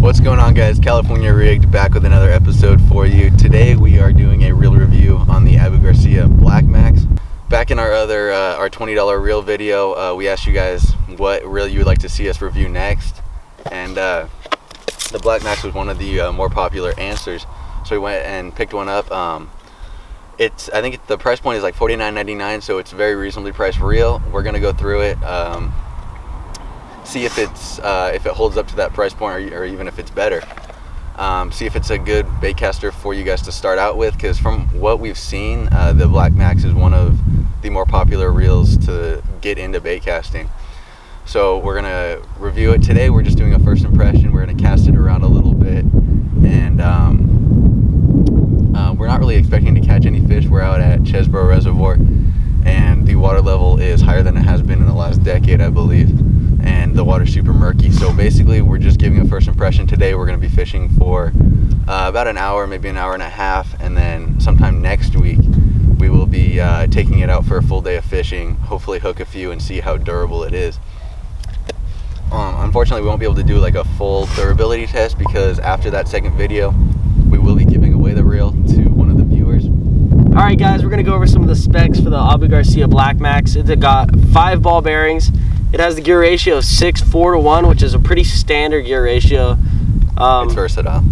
What's going on, guys? California Rigged back with another episode for you. Today we are doing a reel review on the Abu Garcia Black Max. Back in our $20 reel video, we asked you guys what reel you would like to see us review next, and the Black Max was one of the more popular answers, so we went and picked one up. I think the price point is like $49.99, so it's a very reasonably priced reel. We're gonna go through it, see if it holds up to that price point, or even if it's better. See if it's a good bait caster for you guys to start out with, because from what we've seen, the Black Max is one of the more popular reels to get into bait casting. So we're gonna review it today. We're just doing a first impression. We're gonna cast it around a little bit, and we're not really expecting to catch any fish. We're out at Chesborough Reservoir, and the water level is higher than it has been in the last decade, I believe, and the water's super murky. So basically we're just giving a first impression today. We're going to be fishing for about an hour, maybe an hour and a half, and then sometime next week we will be taking it out for a full day of fishing, hopefully hook a few and see how durable it is. Unfortunately, we won't be able to do like a full durability test, because after that second video we will be giving away the reel to one of the viewers. Alright guys, we're going to go over some of the specs for the Abu Garcia Black Max. It's got 5 ball bearings. It has the gear ratio of 6:4:1, which is a pretty standard gear ratio. It's versatile.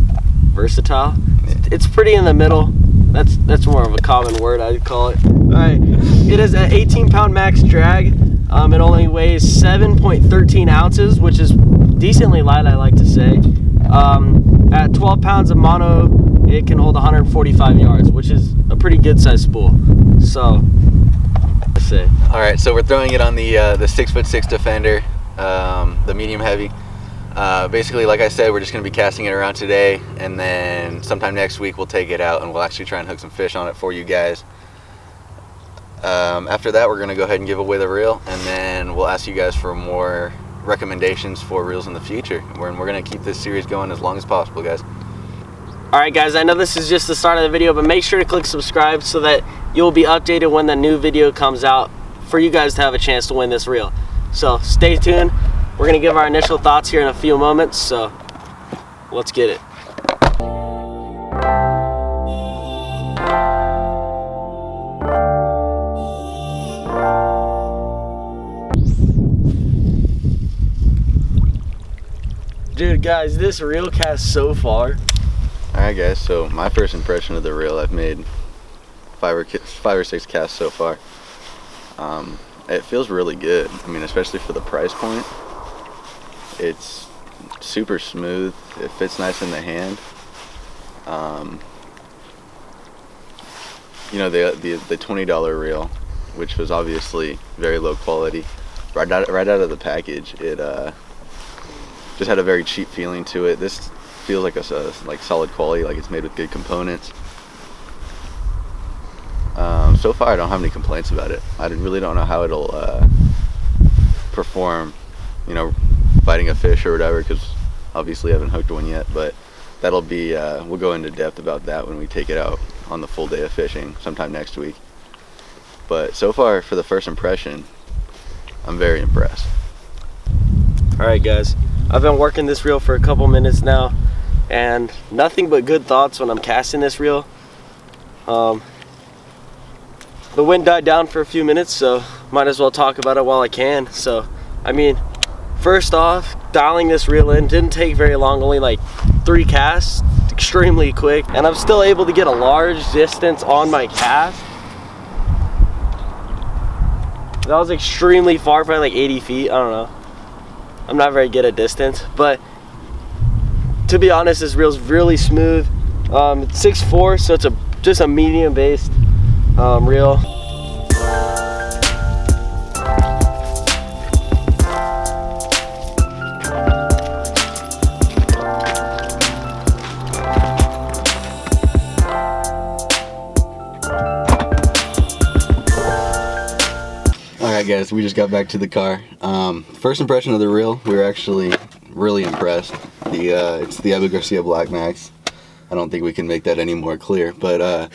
Versatile? Yeah. It's pretty in the middle. That's more of a common word, I'd call it. Alright, it has an 18-pound max drag. It only weighs 7.13 ounces, which is decently light, I like to say. At 12 pounds of mono, it can hold 145 yards, which is a pretty good size spool. So, let's say. All right, so we're throwing it on the 6'6" Defender, the medium heavy. Basically, like I said, we're just going to be casting it around today, and then sometime next week we'll take it out and we'll actually try and hook some fish on it for you guys. After that, we're going to go ahead and give away the reel, and then we'll ask you guys for more recommendations for reels in the future. We're going to keep this series going as long as possible, guys. Alright guys, I know this is just the start of the video, but make sure to click subscribe so that you'll be updated when the new video comes out for you guys to have a chance to win this reel. So stay tuned. We're going to give our initial thoughts here in a few moments, so let's get it. Dude, guys, this reel cast so far. Alright guys, so my first impression of the reel, I've made five or six casts so far. It feels really good. I mean, especially for the price point. It's super smooth. It fits nice in the hand. You know, the $20 reel, which was obviously very low quality, right out of the package, it just had a very cheap feeling to it. This feels like like solid quality, like it's made with good components. So far I don't have any complaints about it. I really don't know how it'll perform, you know, biting a fish or whatever, because obviously I haven't hooked one yet, but that'll be we'll go into depth about that when we take it out on the full day of fishing sometime next week. But so far, for the first impression, I'm very impressed. Alright guys, I've been working this reel for a couple minutes now, and nothing but good thoughts when I'm casting this reel. The wind died down for a few minutes, so might as well talk about it while I can. So, I mean, first off, dialing this reel in didn't take very long, only like 3 casts, extremely quick, and I'm still able to get a large distance on my cast. That was extremely far, probably like 80 feet, I don't know. I'm not very good at distance, but to be honest, this reel's really smooth. It's 6'4", so it's just a medium based reel. Alright guys, we just got back to the car. First impression of the reel, we were actually really impressed. It's the Abu Garcia Black Max. I don't think we can make that any more clear, but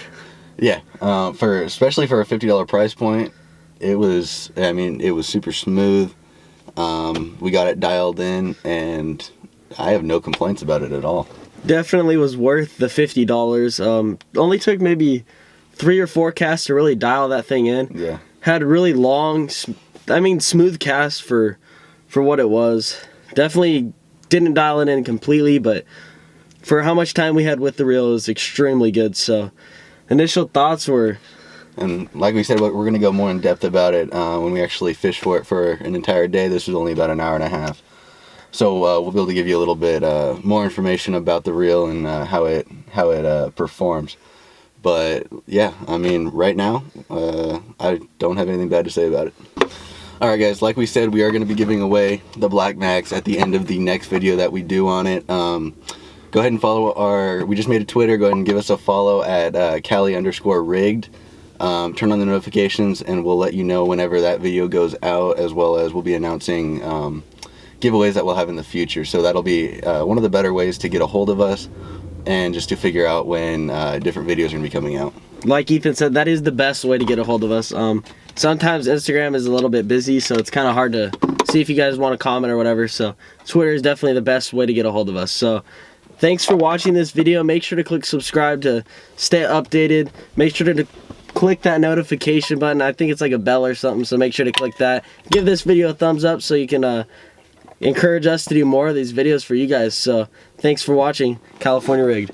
yeah, especially for a $50 price point, it was super smooth. We got it dialed in, and I have no complaints about it at all. Definitely was worth the $50. Only took maybe 3 or 4 casts to really dial that thing in. Yeah. Had really long, smooth casts for what it was. Definitely didn't dial it in completely, but for how much time we had with the reel, it was extremely good. So initial thoughts were... And like we said, we're going to go more in depth about it when we actually fish for it for an entire day. This was only about an hour and a half. So we'll be able to give you a little bit more information about the reel and how it performs. But yeah, I mean, right now, I don't have anything bad to say about it. Alright guys, like we said, we are going to be giving away the Black Max at the end of the next video that we do on it. Go ahead and follow we just made a Twitter, go ahead and give us a follow at Cali_rigged. Turn on the notifications and we'll let you know whenever that video goes out, as well as we'll be announcing giveaways that we'll have in the future. So that'll be one of the better ways to get a hold of us and just to figure out when different videos are going to be coming out. Like Ethan said, that is the best way to get a hold of us. Sometimes Instagram is a little bit busy, so it's kind of hard to see if you guys want to comment or whatever. So Twitter is definitely the best way to get a hold of us. So thanks for watching this video. Make sure to click subscribe to stay updated. Make sure to click that notification button. I think it's like a bell or something, so make sure to click that. Give this video a thumbs up so you can encourage us to do more of these videos for you guys. So thanks for watching California Rigged.